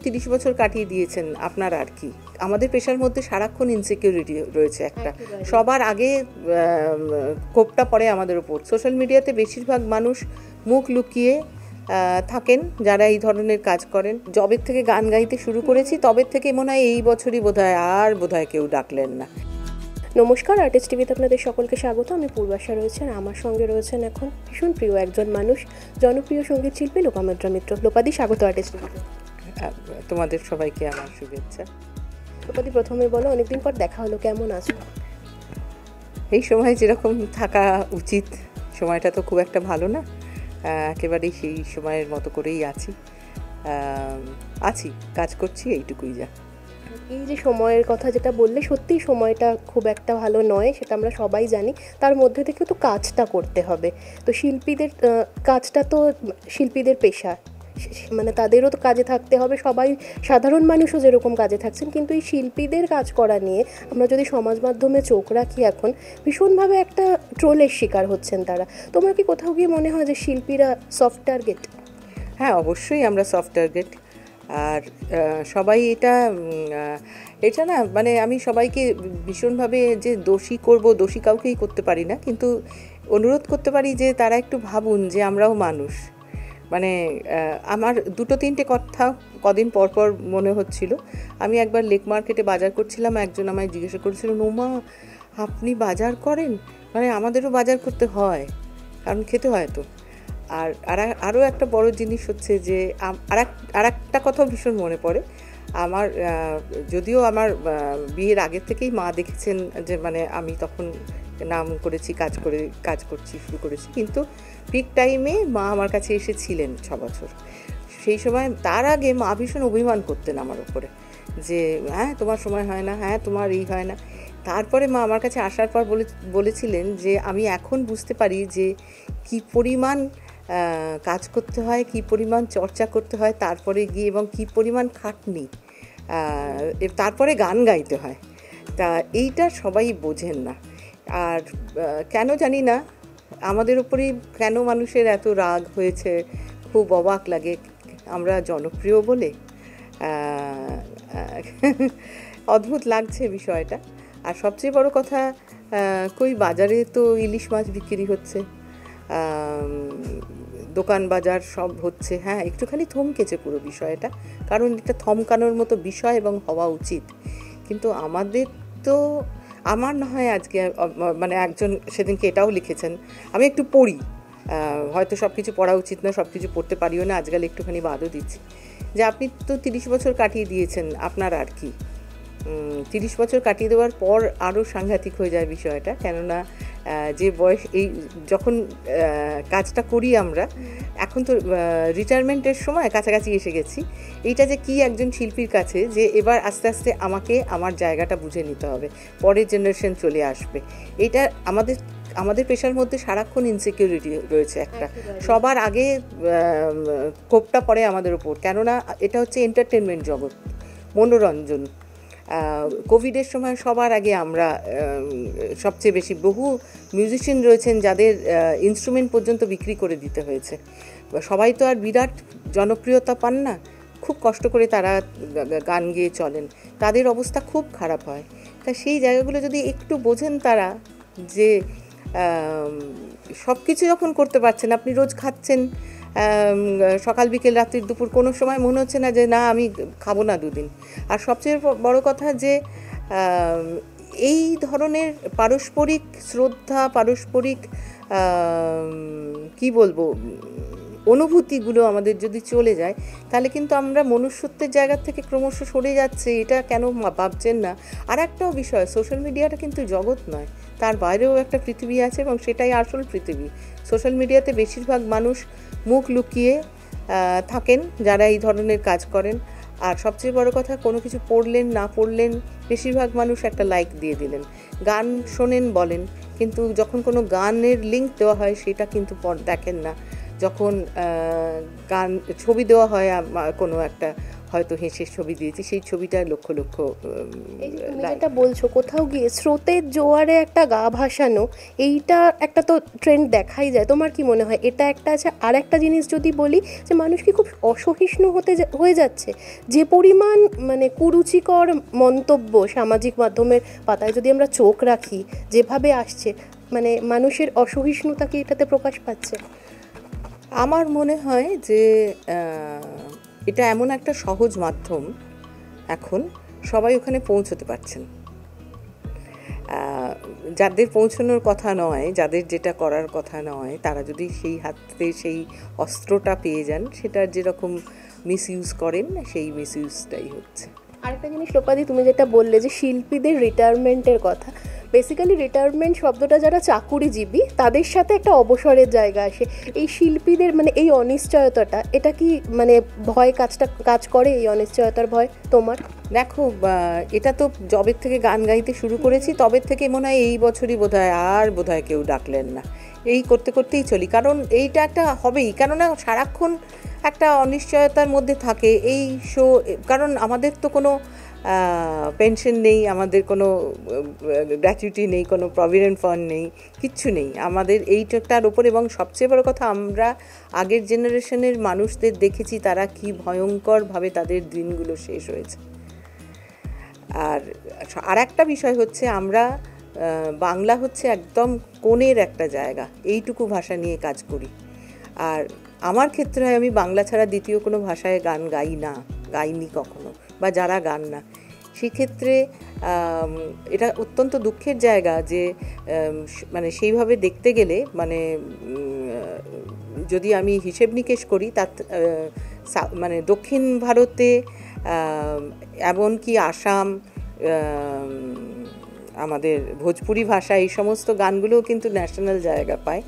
30 বছর কাটিয়ে দিয়েছেন আপনার আর কি। আমাদের পেশার মধ্যে সারাক্ষণ ইনসিকিউরিটি রয়েছে একটা, সবার আগে কোপটা পড়ে আমাদের উপর। সোশ্যাল মিডিয়াতে বেশিরভাগ মানুষ মুখ লুকিয়ে থাকেন যারা এই ধরনের কাজ করেন। জবের থেকে গান গাইতে শুরু করেছি তবে থেকে মনে হয় এই বছরই বোধহয় কেউ ডাকলেন না। নমস্কার, আর্টিস্ট টিভিতে আপনাদের সকলকে স্বাগত। আমি পূর্বাশা রয়েছে, আর আমার সঙ্গে রয়েছেন এখন ভীষণ প্রিয় একজন মানুষ, জনপ্রিয় সঙ্গীত শিল্পী লোপামুদ্রা মিত্র। লোপাদি, স্বাগত আর্টিস্ট টিভিতে। তোমাদের সবাইকে আমার শুভেচ্ছা। লোপাদি, প্রথমে বলো, অনেকদিন পর দেখা হলো, কেমন আছো? এই সময় যেরকম থাকা উচিত, সময়টা তো খুব একটা ভালো না, একেবারেই সেই সময়ের মতো করেই আছি, কাজ করছি, এইটুকুই যা। এই যে সময়ের কথা যেটা বললে, সত্যিই সময়টা খুব একটা ভালো নয়, সেটা আমরা সবাই জানি। তার মধ্যে থেকেও তো কাজটা করতে হবে। তো শিল্পীদের কাজটা তো শিল্পীদের পেশা, মানে তাদেরও তো কাজে থাকতে হবে। সবাই সাধারণ মানুষও যেরকম কাজে থাকছেন, কিন্তু এই শিল্পীদের কাজ করা নিয়ে আমরা যদি সমাজ মাধ্যমে চোখ রাখি, এখন ভীষণভাবে একটা ট্রোলের শিকার হচ্ছেন তারা। তোমার কি কোথাও গিয়ে মনে হয় যে শিল্পীরা সফট টার্গেট? হ্যাঁ, অবশ্যই আমরা সফট টার্গেট। আর সবাই এটা না, মানে আমি সবাইকে ভীষণভাবে যে দোষী কাউকেই করতে পারি না, কিন্তু অনুরোধ করতে পারি যে তারা একটু ভাবুন যে আমরাও মানুষ। মানে আমার 2-3টে কথা কদিন পর মনে হচ্ছিল। আমি একবার লেক মার্কেটে বাজার করছিলাম, একজন আমায় জিজ্ঞাসা করেছিল, নোমা আপনি বাজার করেন? মানে আমাদেরও বাজার করতে হয়, কারণ খেতে হয় তো। আর আরও একটা বড় জিনিস হচ্ছে যে আর একটা কথা ভীষণ মনে পড়ে আমার। যদিও আমার বিয়ের আগের থেকেই মা দেখেছেন যে মানে আমি তখন নাম করেছি, কাজ করছি শুরু করেছি, কিন্তু পিক টাইমে মা আমার কাছে এসেছিলেন 6 বছর। সেই সময় তার আগে মা ভীষণ অভিমান করতেন আমার উপরে যে হ্যাঁ তোমার সময় হয় না, হ্যাঁ তোমার এই হয় না। তারপরে মা আমার কাছে আসার পর বলেছিলেন যে আমি এখন বুঝতে পারি যে কী পরিমাণ কাজ করতে হয়, কী পরিমাণ চর্চা করতে হয়, তারপরে গিয়ে এবং কী পরিমাণ খাটনি, তারপরে গান গাইতে হয়। তা এইটা সবাই বোঝেন না। আর কেন জানি না আমাদের উপরেই কেন মানুষের এত রাগ হয়েছে, খুব অবাক লাগে। আমরা জনপ্রিয় বলে অদ্ভুত লাগছে বিষয়টা। আর সবচেয়ে বড় কথা, কই বাজারে তো ইলিশ মাছ বিক্রি হচ্ছে, দোকান বাজার সব হচ্ছে। হ্যাঁ, একটুখানি থমকেছে পুরো বিষয়টা, কারণ এটা থমকানোর মতো বিষয় এবং হওয়া উচিত। কিন্তু আমার না হয় আজকে মানে একজন সেদিনকে এটাও লিখেছেন, আমি একটু পড়ি, হয়তো সব কিছু পড়া উচিত না, সব কিছু পড়তে পারিও না, আজকাল একটুখানি বাদও দিচ্ছি, যে আপনি তো 30 বছর কাটিয়ে দিয়েছেন, আপনার আর কি। 30 বছর কাটিয়ে দেওয়ার পর আরও সাংঘাতিক হয়ে যায় বিষয়টা। কেননা যে বয়স, এই যখন কাজটা করি আমরা, এখন তো রিটায়ারমেন্টের সময় কাছাকাছি এসে গেছি। এইটা যে কি একজন শিল্পীর কাছে, যে এবার আস্তে আস্তে আমাকে আমার জায়গাটা বুঝে নিতে হবে, পরের জেনারেশন চলে আসবে। এটা আমাদের পেশার মধ্যে সারাক্ষণ ইনসিকিউরিটি রয়েছে একটা, সবার আগে কোপটা পড়ে আমাদের উপর। কেননা এটা হচ্ছে এন্টারটেনমেন্ট জগৎ, মনোরঞ্জন। কোভিডের সময় সবার আগে আমরা সবচেয়ে বেশি, বহু মিউজিশিয়ান রয়েছেন যাদের ইনস্ট্রুমেন্ট পর্যন্ত বিক্রি করে দিতে হয়েছে। সবাই তো আর বিরাট জনপ্রিয়তা পান না, খুব কষ্ট করে তারা গান গেয়ে চলেন, তাদের অবস্থা খুব খারাপ হয়। তা সেই জায়গাগুলো যদি একটু বোঝেন তারা, যে সব কিছু যখন করতে পারছেন, আপনি রোজ খাচ্ছেন, সকাল বিকেল রাত্রির দুপুর, কোনো সময় মনে হচ্ছে না যে না আমি খাবো না 2 দিন। আর সবচেয়ে বড় কথা যে এই ধরনের পারস্পরিক শ্রদ্ধা, পারস্পরিক কি বলবো, অনুভূতিগুলো আমাদের যদি চলে যায়, তাহলে কিন্তু আমরা মনুষ্যত্বের জায়গা থেকে ক্রমশ সরে যাচ্ছে। এটা কেন ভাবছেন না? আর একটাও বিষয়, সোশ্যাল মিডিয়াটা কিন্তু জগৎ নয়, তার বাইরেও একটা পৃথিবী আছে, এবং সেটাই আসল পৃথিবী। সোশ্যাল মিডিয়াতে বেশিরভাগ মানুষ মুখ লুকিয়ে থাকেন যারা এই ধরনের কাজ করেন। আর সবচেয়ে বড় কথা, কোনো কিছু পড়লেন না পড়লেন, বেশিরভাগ মানুষ একটা লাইক দিয়ে দিলেন। গান শোনেন বলেন, কিন্তু যখন কোনো গানের লিঙ্ক দেওয়া হয় সেটা কিন্তু দেখেন না। যখন গান ছবি দেওয়া হয়, কোনো একটা হয়তো হেসে ছবি দিয়েছি, সেই ছবিটা লক্ষ লক্ষ এই যে তুমি যেটা বলছো কোথাও গিয়ে স্রোতের জোয়ারে একটা গা ভাসানো, এইটা একটা তো ট্রেন্ড দেখাই যায়। তোমার কি মনে হয় এটা একটা আছে? আর একটা জিনিস যদি বলি, যে মানুষ কি খুব অসহিষ্ণু হয়ে যাচ্ছে, যে পরিমাণ মানে কুরুচিকর মন্তব্য সামাজিক মাধ্যমের পাতায় যদি আমরা চোখ রাখি, যেভাবে আসছে, মানে মানুষের অসহিষ্ণুতা কি এটাতে প্রকাশ পাচ্ছে? আমার মনে হয় যে এটা এমন একটা সহজ মাধ্যম, এখন সবাই ওখানে পৌঁছতে পারছেন। যাদের পৌঁছানোর কথা নয়, যাদের যেটা করার কথা নয়, তারা যদি সেই হাতে সেই অস্ত্রটা পেয়ে যান, সেটার যেরকম মিসইউজ করেন, সেই মিসইউজটাই হচ্ছে। আরেকটা জিনিস লোপাদি, তুমি যেটা বললে যে শিল্পীদের রিটায়ারমেন্টের কথা, বেসিক্যালি রিটায়ারমেন্ট শব্দটা যারা চাকুরিজীবী তাদের সাথে একটা অবসরের জায়গা আসে। এই শিল্পীদের মানে এই অনিশ্চয়তাটা, এটা কি মানে ভয় কাজ করে, এই অনিশ্চয়তার ভয় তোমার? দেখো, এটা তো যবের থেকে গান গাইতে শুরু করেছি তবের থেকে মনে হয় এই বছরই বোধহয় কেউ ডাকলেন না, এই করতে করতেই চলি। কারণ এইটা একটা হবেই, কেননা সারাক্ষণ একটা অনিশ্চয়তার মধ্যে থাকে এই শো। কারণ আমাদের তো কোনো পেনশন নেই, আমাদের কোনো গ্র্যাচুইটি নেই, কোনো প্রভিডেন্ট ফান্ড নেই, কিচ্ছু নেই আমাদের এইটার ওপর। এবং সবচেয়ে বড় কথা, আমরা আগের জেনারেশনের মানুষদের দেখেছি তারা কি ভয়ঙ্করভাবে তাদের দিনগুলো শেষ হয়েছে। আর একটা বিষয় হচ্ছে, আমরা বাংলা হচ্ছে একদম কোণের একটা জায়গা, এইটুকু ভাষা নিয়ে কাজ করি। আর আমার ক্ষেত্রে হয়, আমি বাংলা ছাড়া দ্বিতীয় কোনো ভাষায় গান গাইনি কখনো, বা যারা গান না, সেক্ষেত্রে এটা অত্যন্ত দুঃখের জায়গা যে মানে সেইভাবে দেখতে গেলে, মানে যদি আমি হিসেব নিকেশ করি, তার মানে দক্ষিণ ভারতে এমনকি আসাম, আমাদের ভোজপুরি ভাষা, এই সমস্ত গানগুলোও কিন্তু ন্যাশনাল জায়গা পায়,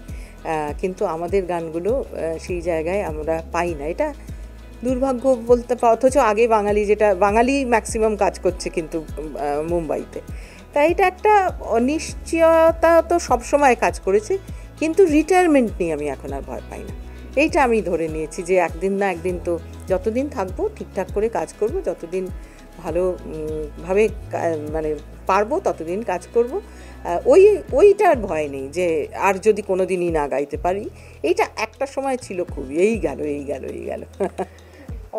কিন্তু আমাদের গানগুলো সেই জায়গায় আমরা পাই না। এটা দুর্ভাগ্য বলতে, অথচ আগে বাঙালি ম্যাক্সিমাম কাজ করছে কিন্তু মুম্বাইতে। তাই এটা একটা অনিশ্চয়তা তো সবসময় কাজ করেছে, কিন্তু রিটায়ারমেন্ট নিয়ে আমি এখন আর ভয় পাই না। এইটা আমি ধরে নিয়েছি যে একদিন না একদিন তো, যতদিন থাকবো ঠিকঠাক করে কাজ করব, যতদিন ভালোভাবে মানে পারবো ততদিন কাজ করব। ওইটার ভয় নেই যে আর যদি কোনো দিনই না গাইতে পারি। এইটা একটা সময় ছিল খুবই, এই গেল।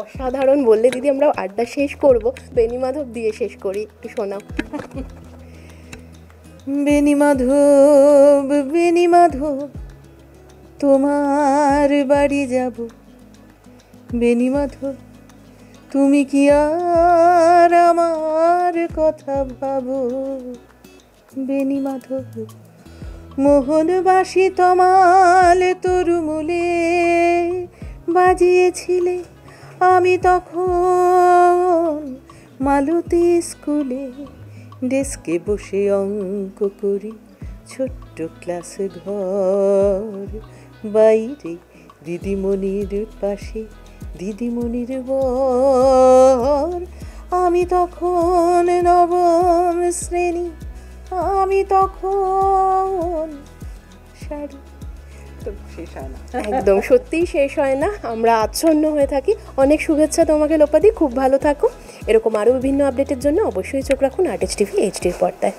অসাধারণ বললে দিদি। আমরা আড্ডা শেষ করব, বেণীমাধব দিয়ে শেষ করি, একটু শোনাও। বেণীমাধব তোমার বাড়ি যাব, বেণীমাধব তুমি কি আর আমার কথা ভাবো, বেণীমাধব মোহনবাসী তমাল তরুমূলে বাজিয়েছিলে আমি তখন মালতী স্কুলে, ডেস্কে বসে অঙ্ক করি ছোট্ট ক্লাস ঘর, বাইরে দিদিমণির পাশে দিদিমণির বর, আমি তখন নবম শ্রেণী, আমি তখন শাড়ি। শেষ হয় না, একদম সত্যিই শেষ হয় না, আমরা আচ্ছন্ন হয়ে থাকি। অনেক শুভেচ্ছা তোমাকে লোপাদি, খুব ভালো থাকো। এরকম আরও বিভিন্ন আপডেটের জন্য অবশ্যই চোখ রাখুন আর্টিস্ট টিভি এইচডির পর্দায়।